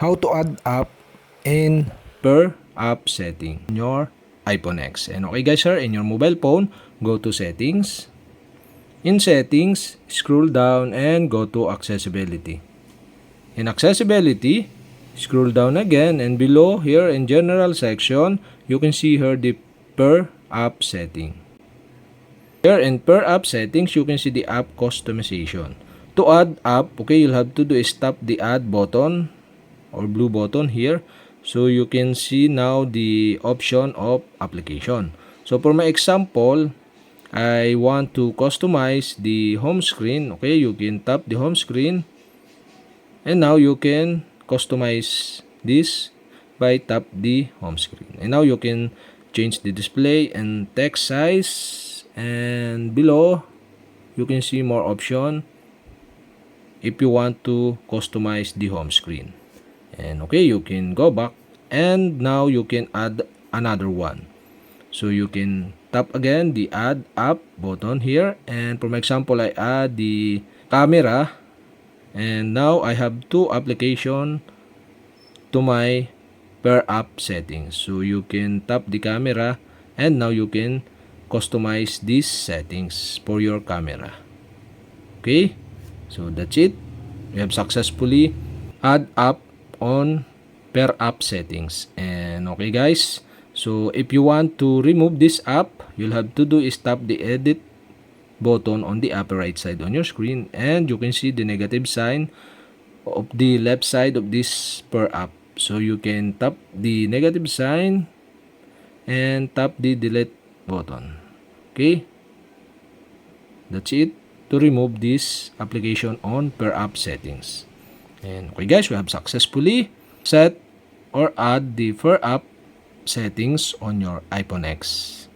how to add app in per app setting in your iPhone X. And okay guys, sir, in your mobile phone, go to settings. In settings, scroll down and go to accessibility. In accessibility, scroll down again, and below here in general section, you can see here the per app setting. Here in per app settings, you can see the app customization. To add app, okay, you'll have to do is tap the add button or blue button here. So you can see now the option of application. So for my example, I want to customize the home screen. Okay, you can tap the home screen. And now you can customize this by tap the home screen. And now you can change the display and text size. And below, you can see more option if you want to customize the home screen. And okay, you can go back. And now you can add another one. So you can tap again the add app button here. And for my example, I add the camera. And now I have two applications to my per app settings. So you can tap the camera and now you can customize these settings for your camera. Okay, so that's it. We have successfully add app on per app settings. And okay guys, so if you want to remove this app, you'll have to do is tap the edit button on the upper right side on your screen, and you can see the negative sign of the left side of this per app. So you can tap the negative sign and tap the delete button. Okay, that's it to remove this application on per app settings. And okay guys, we have successfully set or add the per app settings on your iPhone X.